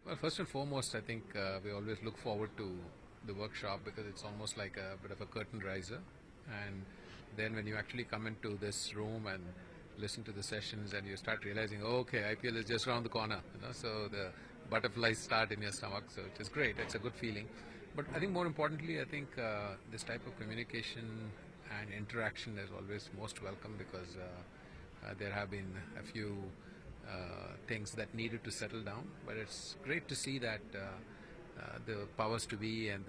Well, first and foremost, I think we always look forward to the workshop because it's almost like a bit of a curtain riser. And then when you actually come into this room and listen to the sessions and you start realizing, oh, okay, IPL is just around the corner, so the butterflies start in your stomach, so it is great. It's a good feeling. But I think more importantly, I think this type of communication and interaction is always most welcome because there have been a few things that needed to settle down. But it's great to see that the powers to be and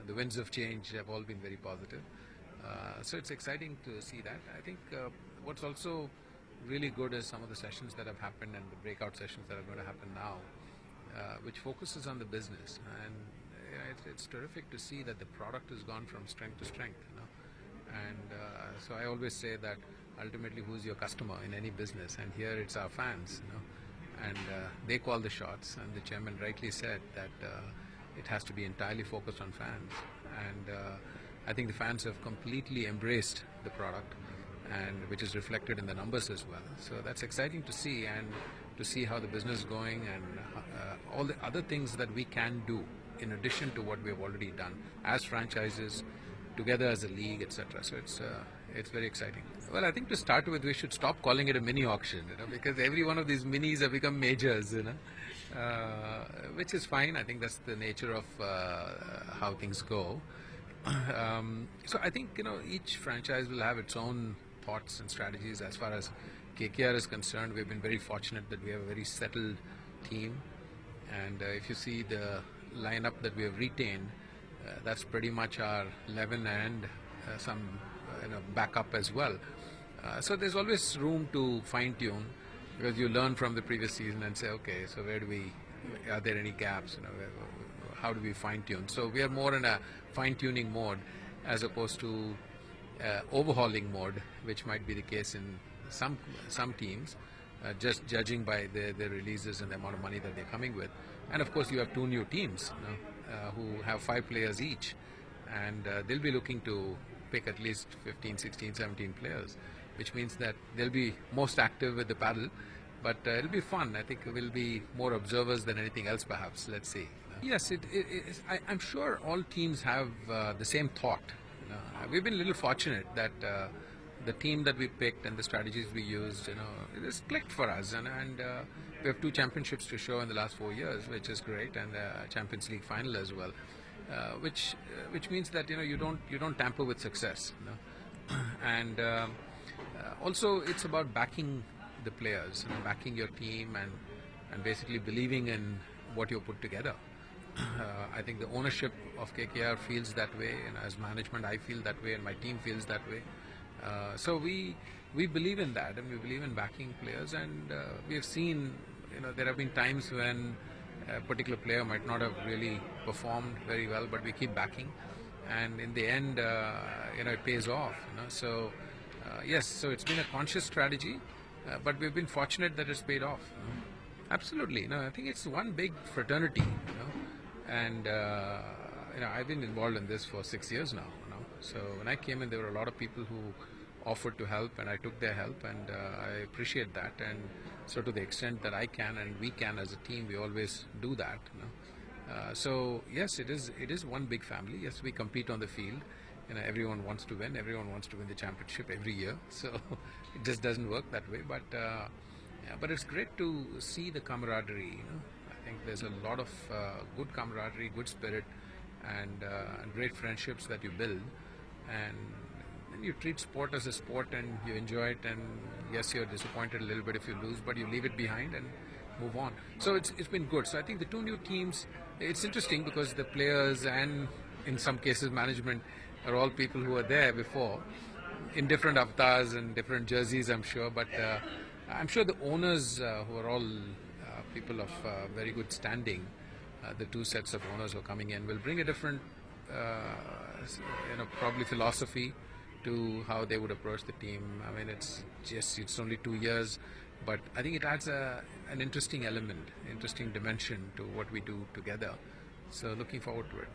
the winds of change have all been very positive. So it's exciting to see that. I think what's also really good is some of the sessions that have happened and the breakout sessions that are going to happen now, which focuses on the business. And it's terrific to see that the product has gone from strength to strength. And so I always say that ultimately who's your customer in any business, and here it's our fans, and they call the shots, and the chairman rightly said that it has to be entirely focused on fans, and I think the fans have completely embraced the product, and which is reflected in the numbers as well. So that's exciting to see, and to see how the business is going, and all the other things that we can do in addition to what we have already done as franchises, together as a league, etc. So it's very exciting. Well, I think to start with, we should stop calling it a mini auction, because every one of these minis have become majors, which is fine. I think that's the nature of how things go. So I think each franchise will have its own thoughts and strategies. As far as KKR is concerned, we've been very fortunate that we have a very settled team, and if you see the lineup that we have retained, that's pretty much our 11 and some backup as well. So there's always room to fine tune, because you learn from the previous season and say, okay, so are there any gaps? How do we fine tune? So we are more in a fine tuning mode as opposed to overhauling mode, which might be the case in some teams, just judging by their releases and the amount of money that they're coming with. And of course, you have two new teams who have 5 players each, and they'll be looking to pick at least 15, 16, 17 players, which means that they'll be most active with the paddle, but it'll be fun. I think we'll be more observers than anything else, perhaps. Let's see. Yes, I'm sure all teams have the same thought. We've been a little fortunate that the team that we picked and the strategies we used, it has clicked for us, and we have 2 championships to show in the last 4 years, which is great, and a Champions League final as well, which means that you don't tamper with success, and also it's about backing the players, backing your team, and basically believing in what you put together. I think the ownership of KKR feels that way, and as management I feel that way, and my team feels that way. So we believe in that, and we believe in backing players, and we have seen there have been times when a particular player might not have really performed very well, but we keep backing, and in the end it pays off. So yes, so it's been a conscious strategy, but we've been fortunate that it's paid off. Absolutely. I think it's one big fraternity, and I've been involved in this for 6 years now. So when I came in, there were a lot of people who offered to help, and I took their help, and I appreciate that. And so to the extent that I can and we can as a team, we always do that. So yes, it is one big family. Yes, we compete on the field. Everyone wants to win. Everyone wants to win the championship every year. So it just doesn't work that way. But it's great to see the camaraderie. I think there's a lot of good camaraderie, good spirit, and great friendships that you build, and you treat sport as a sport, and you enjoy it, and yes, you're disappointed a little bit if you lose, but you leave it behind and move on. So it's been good. So I think the 2 new teams, it's interesting because the players and in some cases management are all people who were there before in different avatars and different jerseys, I'm sure, but I'm sure the owners who are all people of very good standing, the 2 sets of owners who are coming in, will bring a different probably philosophy to how they would approach the team. I mean, it's only 2 years, but I think it adds an interesting element, interesting dimension to what we do together. So looking forward to it.